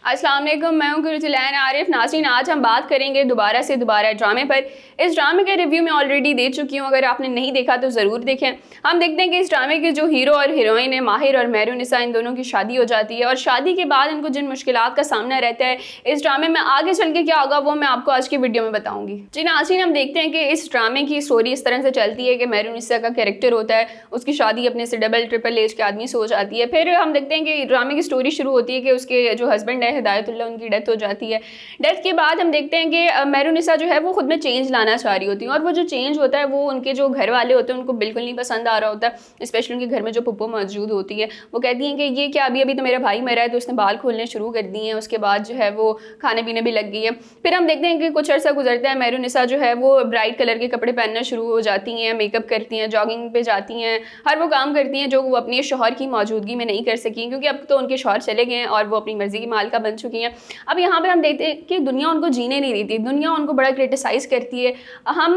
अस्सलाम वालेकुम, मैं हूं गुरजलान आरिफ। नाज़रीन, आज हम बात करेंगे दोबारा से दोबारा ड्रामे पर। इस ड्रामे के रिव्यू में ऑलरेडी दे चुकी हूं, अगर आपने नहीं देखा तो ज़रूर देखें। हम देखते हैं कि इस ड्रामे के जो हीरो और हीरोइन है, माहिर और मेहरुनिसा, इन दोनों की शादी हो जाती है और शादी के बाद इनको जिन मुश्किलात का सामना रहता है इस ड्रामे में, आगे चल के क्या होगा वो मैं आपको आज की वीडियो में बताऊँगी। जी नाज़रीन, हम देखते हैं कि इस ड्रामे की स्टोरी इस तरह से चलती है कि मेहरुनिसा का कैरेक्टर होता है, उसकी शादी अपने से डबल ट्रिपल एज के आदमी से हो जाती है। फिर हम देखते हैं कि ड्रामे की स्टोरी शुरू होती है कि उसके जो हस्बैंड है हिदायतुल्लाह, उनकी डेथ हो जाती है। डेथ के बाद हम देखते हैं कि मेहरुनिसा जो है वो खुद में चेंज लाना चाह रही होती है और वो जो चेंज होता है वो उनके जो घर वाले होते हैं उनको बिल्कुल नहीं पसंद आ रहा होता है। स्पेशली उनके घर में जो पुप्पो मौजूद होती है, वो कहती हैं कि ये क्या, अभी अभी तो मेरा भाई मरा है तो उसने बाल खोलने शुरू कर दिए हैं, उसके बाद जो है वो खाने पीने भी लग गई है। फिर हम देखते हैं कि कुछ अर्सा गुजरता है, मेहरुनिसा जो है वो ब्राइट कलर के कपड़े पहनना शुरू हो जाती हैं, मेकअप करती हैं, जॉगिंग पे जाती हैं, हर वो काम करती हैं जो वो अपने शौहर की मौजूदगी में नहीं कर सकी, क्योंकि अब तो उनके शौहर चले गए हैं और वो अपनी मर्जी की मालिका बन चुकी हैं। अब यहाँ पे हम देखते हैं कि दुनिया उनको जीने नहीं देती, दुनिया उनको बड़ा क्रिटिसाइज़ करती है। हम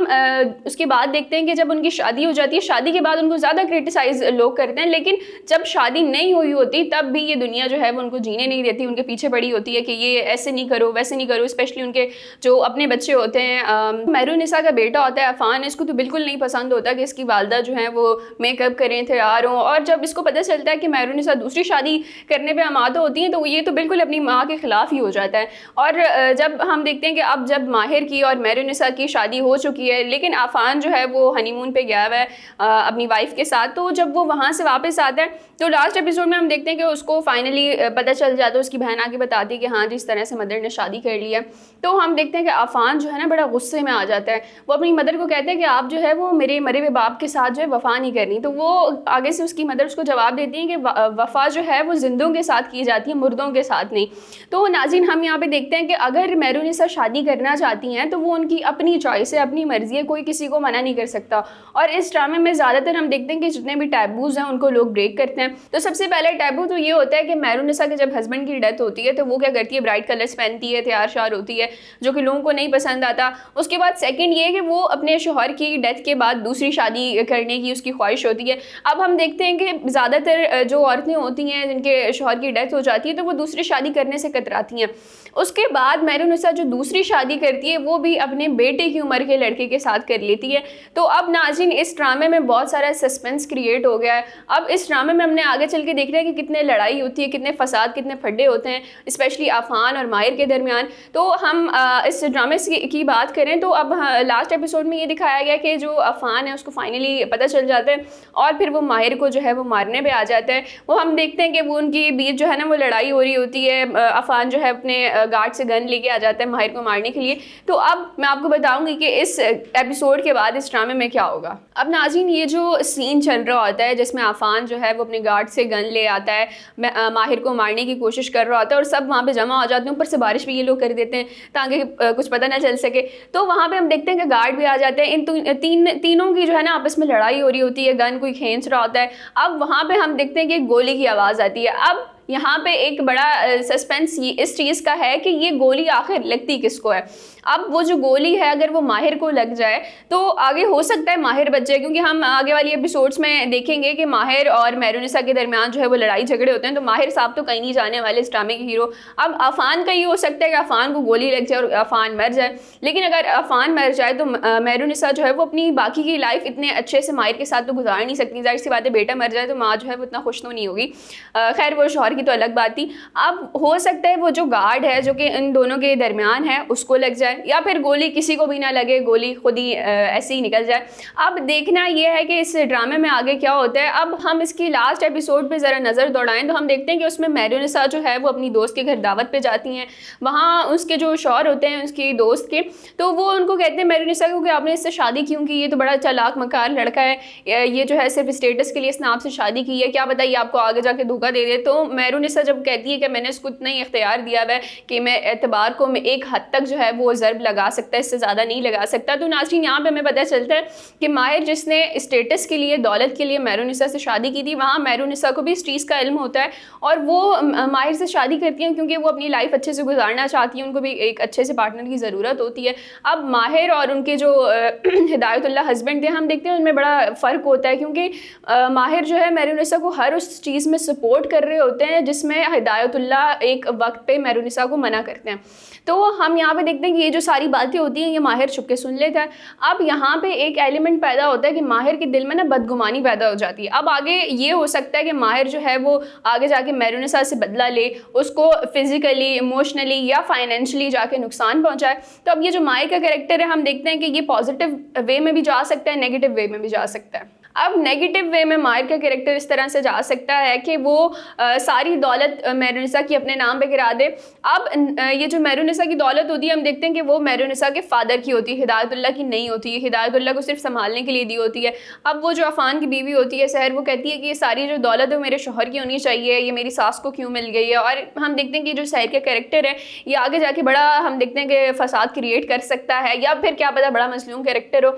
उसके बाद देखते हैं कि जब उनकी शादी हो जाती है, शादी के बाद उनको ज़्यादा क्रिटिसाइज़ लोग करते हैं, लेकिन जब शादी नहीं हुई होती तब भी ये दुनिया जो है वो उनको जीने नहीं देती, उनके पीछे पड़ी होती है कि ये ऐसे नहीं करो, वैसे नहीं करो। स्पेशली उनके जो अपने बच्चे होते हैं, मेहरुनिसा का बेटा होता है अफ़ान, इसको तो बिल्कुल नहीं पसंद होता कि इसकी वालदा जो है वो मेकअप करें, तैयार हों, और जब इसको पता चलता है कि मेहरुनिसा दूसरी शादी करने पे आमादा होती हैं तो ये तो बिल्कुल अपनी माँ के ख़िलाफ़ ही हो जाता है। और जब हम देखते हैं कि अब जब माहिर की और मेहरुनिसा की शादी हो चुकी है, लेकिन अफ़ान जो है वो हनीमून पे गया हुआ है अपनी वाइफ के साथ, तो जब वो वहाँ से वापस आता है तो लास्ट एपिसोड में हम देखते हैं कि उसको फाइनली पता चल जाता है, उसकी बहन आके बताती है कि हाँ जिस तरह से मदर ने शादी कर लिया। तो हम देखते हैं कि अफ़ान जो है ना बड़ा गुस्से में आ जाता है, वो अपनी मदर को कहते हैं कि आप जो है वो मेरे मरे हुए बाप के साथ जो है वफ़ा नहीं करनी। तो वो आगे से उसकी मदर उसको जवाब देती है कि वफ़ा जो है वो जिंदों के साथ की जाती है, मुर्दों के साथ नहीं। तो नाज़रीन, हम यहाँ पे देखते हैं कि अगर मेहरुनिसा शादी करना चाहती हैं तो वो उनकी अपनी चॉइस है, अपनी मर्जी है, कोई किसी को मना नहीं कर सकता। और इस ड्रामे में ज़्यादातर हम देखते हैं कि जितने भी टैबूज़ हैं उनको लोग ब्रेक करते हैं। तो सबसे पहला टैबू तो ये होता है कि मेहरुनिसा के जब हस्बैंड की डेथ होती है तो वो क्या करती है, ब्राइट कलर्स पहनती है, तैयार शार होती है, जो कि लोगों को नहीं पसंद आता। उसके बाद सेकंड ये है कि वो अपने शौहर की डेथ के बाद दूसरी शादी करने की उसकी ख्वाहिश होती है। अब हम देखते हैं कि ज़्यादातर जो औरतें होती हैं जिनके शौहर की डेथ हो जाती है तो वो दूसरी शादी करने से कतराती हैं। उसके बाद मेहरुनिसा जो दूसरी शादी करती है वो भी अपने बेटे की उम्र के लड़के के साथ कर लेती है। तो अब नाज़रीन, इस ड्रामे में बहुत सारा सस्पेंस क्रिएट हो गया है। अब इस ड्रामे में हमने आगे चल के देखना है कि कितने लड़ाई होती है, कितने फसाद, कितने फड्डे होते हैं, स्पेशली अफ़ान और माहिर के दरमियान। तो हम इस ड्रामे की बात करें तो अब लास्ट एपिसोड में ये दिखाया गया कि जो अफ़ान है उसको फाइनली पता चल जाता है और फिर वो माहिर को जो है वो मारने पे आ जाता है। वो हम देखते हैं कि वो उनकी बीच जो है ना वो लड़ाई हो रही होती है, अफ़ान जो है अपने गार्ड से गन लेके आ जाता है माहिर को मारने के लिए। तो अब मैं आपको बताऊंगी कि इस एपिसोड के बाद इस ड्रामे में क्या होगा। अब नाज़रीन, ये जो सीन चल रहा होता है जिसमें अफ़ान जो है वो अपने गार्ड से गन ले आता है, माहिर को मारने की कोशिश कर रहा होता है और सब वहाँ पे जमा हो जाते हैं, ऊपर से बारिश भी ये लोग कर देते हैं ताकि कुछ पता ना चल सके। तो वहाँ पे हम देखते हैं कि गार्ड भी आ जाते हैं, इन तीनों की जो है ना आपस में लड़ाई हो रही होती है, गन कोई खींच रहा होता है। अब वहाँ पे हम देखते हैं कि गोली की आवाज़ आती है। अब यहाँ पे एक बड़ा सस्पेंस इस चीज़ का है कि ये गोली आखिर लगती किसको है। अब वो जो गोली है अगर वो माहिर को लग जाए तो आगे हो सकता है माहिर बच जाए, क्योंकि हम आगे वाली एपिसोड्स में देखेंगे कि माहिर और मेहरुनिसा के दरमियान जो है वो लड़ाई झगड़े होते हैं। तो माहिर साहब तो कहीं नहीं जाने वाले इस ड्रामे के हीरो। अब अफ़ान का ये हो सकता है कि अफ़ान को गोली लग जाए और अफ़ान मर जाए, लेकिन अगर अफ़ान मर जाए तो मेहरुनिसा जो है वो अपनी बाकी की लाइफ इतने अच्छे से माहिर के साथ तो गुजार नहीं सकती। जाहिर सी बात है, बेटा मर जाए तो माँ जो है वो इतना खुश तो नहीं होगी। खैर वो शौहर की तो अलग बात थी। अब हो सकता है वो जो गार्ड है जो कि इन दोनों के दरमियान है उसको लग जाए, या फिर गोली किसी को भी ना लगे, गोली खुद ही ऐसे ही निकल जाए। अब देखना ये है कि इस ड्रामे में आगे क्या होता है। अब हम इसकी लास्ट एपिसोड पे ज़रा नज़र दौड़ाएं तो हम देखते हैं कि उसमें मेहरुनिसा जो है वो अपनी दोस्त के घर दावत पे जाती हैं। वहाँ उसके जो शौहर होते हैं उसकी दोस्त के, तो वो उनको कहते हैं मेहरुनिसा को कि आपने इससे शादी क्यों की, ये तो बड़ा चालाक मकार लड़का है, ये जो है सिर्फ स्टेटस के लिए इसने आपसे शादी की है, क्या बताइए आपको आगे जाके धोखा दे दे। तो मेहरुनिसा जब कहती है कि मैंने इसको इतना ही इख्तियार दिया हुआ है कि मैं एतबार को मैं एक हद तक जो है वो ज़र्ब लगा सकता है, इससे ज़्यादा नहीं लगा सकता। तो नाज़रीन, यहाँ पे हमें पता चलता है कि माहिर जिसने स्टेटस के लिए, दौलत के लिए मेहरुनिसा से शादी की थी, वहाँ मेहरुनिसा को भी इस चीज़ का इल्म होता है और वो माहिर से शादी करती हैं क्योंकि वो अपनी लाइफ अच्छे से गुजारना चाहती हैं, उनको भी एक अच्छे से पार्टनर की ज़रूरत होती है। अब माहिर और उनके जो हिदायतुल्लाह हस्बैंड थे, हम देखते हैं उनमें बड़ा फ़र्क होता है, क्योंकि माहिर जो है मेहरुनिसा को हर उस चीज़ में सपोर्ट कर रहे होते ہیں جس میں ہدایت اللہ ایک وقت پہ مہرالنساء کو منع کرتے ہیں. تو ہم یہاں پہ دیکھتے ہیں کہ یہ جو ساری باتیں ہوتی ہیں یہ ماہر چھپ کے سن لیتا ہے. اب یہاں پہ ایک ایلیمنٹ پیدا ہوتا ہے کہ ماہر کے دل میں نا بدگمانی پیدا ہو جاتی ہے. اب آگے یہ ہو سکتا ہے کہ ماہر جو ہے وہ آگے جا کے مہرالنساء سے بدلہ لے, اس کو فزیکلی, ایموشنلی یا فائنینشلی جا کے نقصان پہنچائے. تو اب یہ جو ماہر کا کریکٹر ہے ہم دیکھتے ہیں کہ یہ پازیٹیو وے میں بھی جا سکتا ہے, نیگیٹو وے میں بھی جا سکتا ہے. اب نیگیٹو وے میں ماہر کا کریکٹر اس طرح سے جا سکتا ہے کہ وہ ساری دولت مہرالنساء کی اپنے نام پہ کرا دے. اب یہ جو مہرالنساء کی دولت ہوتی ہے ہم دیکھتے ہیں کہ وہ مہرالنساء کے فادر کی ہوتی ہے, ہدایت اللہ کی نہیں ہوتی ہے. ہدایت اللہ کو صرف سنبھالنے کے لیے دی ہوتی ہے. اب وہ جو عفان کی بیوی ہوتی ہے سحر, وہ کہتی ہے کہ یہ ساری جو دولت ہے وہ میرے شوہر کی ہونی چاہیے, یہ میری ساس کو کیوں مل گئی ہے. اور ہم دیکھتے ہیں کہ جو سحر کا کریکٹر ہے یہ آگے جا کے بڑا ہم دیکھتے ہیں کہ فساد کریٹ کر سکتا ہے, یا پھر کیا پتہ بڑا مظلوم کریکٹر ہو.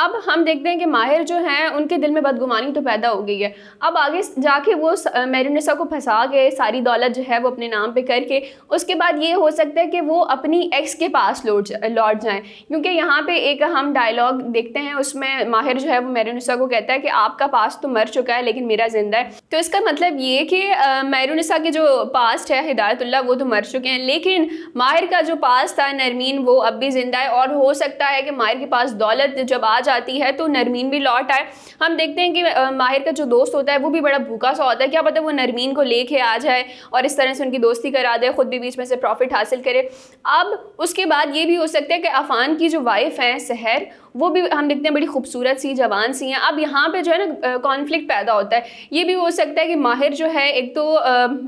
اب ہم دیکھتے ہیں کہ ماہر جو ہیں ان کے دل میں بدگمانی تو پیدا ہو گئی ہے. اب آگے جا کے وہ مہرالنساء کو پھنسا کے ساری دولت جو ہے وہ اپنے نام پہ کر کے اس کے بعد یہ ہو سکتا ہے کہ وہ اپنی ایکس کے پاس لوٹ جائیں. کیونکہ یہاں پہ ایک ہم ڈائلاگ دیکھتے ہیں, اس میں ماہر جو ہے وہ مہرالنساء کو کہتا ہے کہ آپ کا پاس تو مر چکا ہے لیکن میرا زندہ ہے. تو اس کا مطلب یہ کہ مہرالنساء کے جو پاسٹ ہے ہدایت اللہ وہ تو مر چکے ہیں, لیکن ماہر کا جو پاس تھا نرمین وہ اب بھی زندہ ہے. اور ہو سکتا ہے کہ ماہر کے پاس دولت جب آ جاتی ہے تو نرمین بھی لوٹ آئے. ہم دیکھتے ہیں کہ ماہر کا جو دوست ہوتا ہے وہ بھی بڑا بھوکا سا ہوتا ہے, کیا پتہ وہ نرمین کو لے کے آ جائے اور اس طرح سے ان کی دوستی کرا دے, خود بھی بیچ میں سے پروفٹ حاصل کرے. اب اس کے بعد یہ بھی ہو سکتا ہے کہ عفان کی جو وائف ہیں سحر, وہ بھی ہم دیکھتے ہیں بڑی خوبصورت سی جوان سی ہیں. اب یہاں پہ جو ہے نا کانفلکٹ پیدا ہوتا ہے. یہ بھی ہو سکتا ہے کہ ماہر جو ہے ایک تو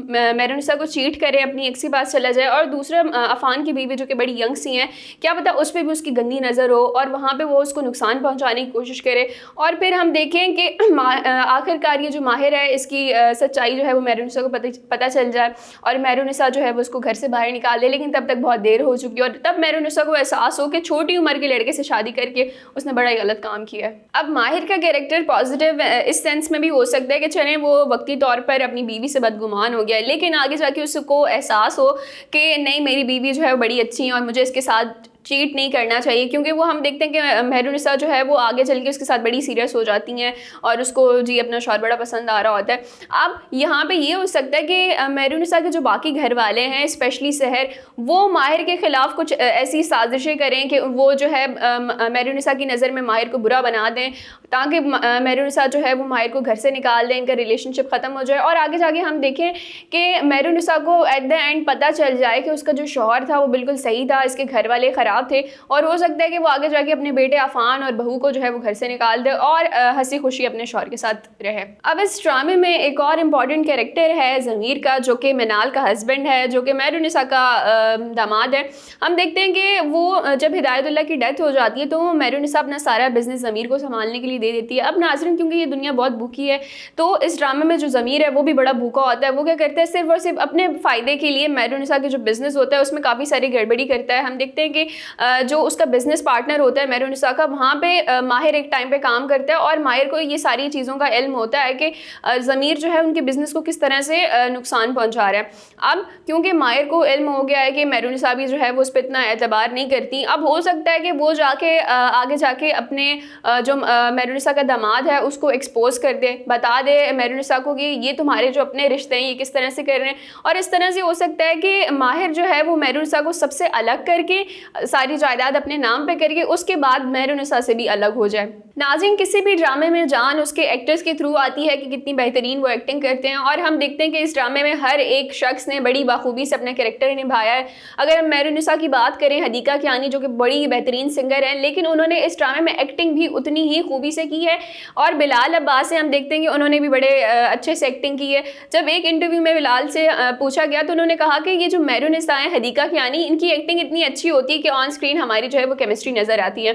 مہرالنساء کو چیٹ کرے, اپنی ایک سی پاس چلا جائے, اور دوسرا عفان کی بیوی جو کہ بڑی ینگ سی ہیں, کیا پتہ اس پہ بھی اس کی گندی نظر ہو اور وہاں پہ وہ اس کو نقصان پہنچانے کی کوشش کرے. اور پھر ہم دیکھیں کہ آخر کار یہ جو ماہر ہے اس کی سچائی جو ہے وہ مہرالنساء کو پتہ چل جائے اور مہرالنساء جو ہے وہ اس کو گھر سے باہر نکال دے. لیکن تب تک بہت دیر ہو چکی ہے اور تب مہرالنساء کو احساس ہو کہ چھوٹی عمر کے لڑکے سے شادی کر کے اس نے بڑا ہی غلط کام کیا ہے. اب ماہر کا کیریکٹر پازیٹیو اس سینس میں بھی ہو سکتا ہے کہ چلیں وہ وقتی طور پر اپنی بیوی سے بدگمان ہو گیا ہے, لیکن آگے جا کے اس کو احساس ہو کہ نہیں میری بیوی جو ہے وہ بڑی اچھی ہے اور مجھے اس کے ساتھ چیٹ نہیں کرنا چاہیے. کیونکہ وہ ہم دیکھتے ہیں کہ مہرالنساء جو ہے وہ آگے چل کے اس کے ساتھ بڑی سیریس ہو جاتی ہیں اور اس کو جی اپنا شوہر بڑا پسند آ رہا ہوتا ہے. اب یہاں پہ یہ ہو سکتا ہے کہ مہرالنساء کے جو باقی گھر والے ہیں اسپیشلی سحر, وہ ماہر کے خلاف کچھ ایسی سازشیں کریں کہ وہ جو ہے مہرالنساء کی نظر میں ماہر کو برا بنا دیں, تاکہ مہرالنساء جو ہے وہ ماہر کو گھر سے نکال دیں, ان کا ریلیشن شپ ختم ہو جائے. اور آگے جا کے ہم دیکھیں کہ مہرالنساء کو ایٹ دا اینڈ پتہ چل جائے کہ اس کا جو شوہر تھا وہ بالکل صحیح تھا, اس کے گھر والے خراب تھے, اور ہو سکتا ہے کہ وہ آگے جا کے اپنے بیٹے عفان اور بہو کو جو ہے وہ گھر سے نکال دے اور ہنسی خوشی اپنے شوہر کے ساتھ رہے. اب اس ڈرامے میں ایک اور امپورٹنٹ کیریکٹر ہے ضمیر کا, جو کہ منال کا ہسبینڈ ہے, جو کہ مہرالنساء کا داماد ہے. ہم دیکھتے ہیں کہ وہ جب ہدایت اللہ کی ڈیتھ ہو جاتی ہے تو مہرالنساء اپنا سارا بزنس ضمیر کو سنبھالنے کے لیے دے دیتی ہے. اب ناظرین کیونکہ یہ دنیا بہت بھوکی ہے تو اس ڈرامے میں جو ضمیر ہے وہ بھی بڑا بھوکا ہوتا ہے. وہ کیا کرتا ہے صرف اور صرف اپنے فائدے کے لیے مہرالنساء کے جو بزنس ہوتا ہے اس میں کافی ساری گڑبڑی کرتا ہے. ہم دیکھتے ہیں کہ جو اس کا بزنس پارٹنر ہوتا ہے مہرالنساء کا, وہاں پہ ماہر ایک ٹائم پہ کام کرتا ہے اور ماہر کو یہ ساری چیزوں کا علم ہوتا ہے کہ ضمیر جو ہے ان کے بزنس کو کس طرح سے نقصان پہنچا رہا ہے. اب کیونکہ ماہر کو علم ہو گیا ہے کہ مہرالنساء بھی جو ہے وہ اس پہ اتنا اعتبار نہیں کرتی, اب ہو سکتا ہے کہ وہ جا کے آگے جا کے اپنے جو مہرالنساء کا داماد ہے اس کو ایکسپوز کر دے, بتا دے مہرالنساء کو کہ یہ تمہارے جو اپنے رشتے ہیں یہ کس طرح سے کر رہے ہیں. اور اس طرح سے ہو سکتا ہے کہ ماہر جو ہے وہ مہرالنساء کو سب سے الگ کر کے ساری جائیداد اپنے نام پہ کر کے اس کے بعد مہرالنساء سے بھی الگ ہو جائے. ناظرین کسی بھی ڈرامے میں جان اس کے ایکٹرز کے تھرو آتی ہے کہ کتنی بہترین وہ ایکٹنگ کرتے ہیں, اور ہم دیکھتے ہیں کہ اس ڈرامے میں ہر ایک شخص نے بڑی بخوبی سے اپنا کریکٹر نبھایا ہے. اگر ہم مہرالنساء کی بات کریں, حدیقہ کیانی جو کہ بڑی بہترین سنگر ہیں, لیکن انہوں نے اس ڈرامے میں ایکٹنگ بھی اتنی ہی خوبی سے کی ہے. اور بلال عباس سے ہم دیکھتے ہیں کہ انہوں نے بھی بڑے اچھے سے ایکٹنگ کی ہے. جب ایک انٹرویو میں بلال سے پوچھا گیا تو انہوں نے کہا کہ یہ جو مہرالنساء ہیں حدیقہ کیانی, ان کی ایکٹنگ اتنی اچھی ہوتی ہے کہ آن اسکرین ہماری جو ہے وہ کیمسٹری نظر آتی ہے.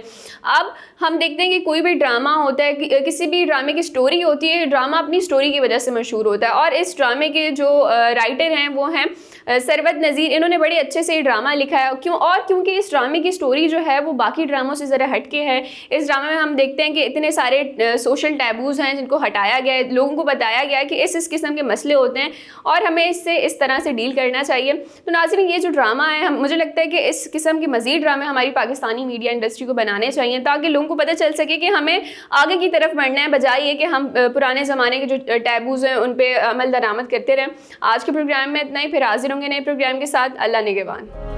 اب ہم دیکھتے ہیں کہ کوئی بھی ڈرامہ ہوتا ہے, کسی بھی ڈرامے کی سٹوری ہوتی ہے, ڈرامہ اپنی سٹوری کی وجہ سے مشہور ہوتا ہے, اور اس ڈرامے کے جو رائٹر ہیں وہ ہیں سرود نذیر، انہوں نے بڑے اچھے سے یہ ڈرامہ لکھا ہے. کیونکہ اس ڈرامے کی سٹوری جو ہے وہ باقی ڈراموں سے ذرا ہٹ کے ہے. اس ڈرامے میں ہم دیکھتے ہیں کہ اتنے سارے سوشل ٹیبوز ہیں جن کو ہٹایا گیا ہے، لوگوں کو بتایا گیا ہے کہ اس قسم کے مسئلے ہوتے ہیں اور ہمیں اس سے اس طرح سے ڈیل کرنا چاہیے. تو ناظرین، یہ جو ڈرامہ ہے مجھے لگتا ہے کہ اس قسم کے مزید ڈرامے ہماری پاکستانی میڈیا انڈسٹری کو بنانے چاہیے تاکہ لوگوں کو پتہ چل سکے کہ ہمیں آگے کی طرف بڑھنا ہے، بجائے یہ کہ ہم پرانے زمانے کے جو ٹیبوز ہیں ان پہ عمل درآمد کرتے رہیں. آج کے پروگرام میں اتنا ہی، پھر حاضر ہوں گے نئے پروگرام کے ساتھ. اللہ نگہبان.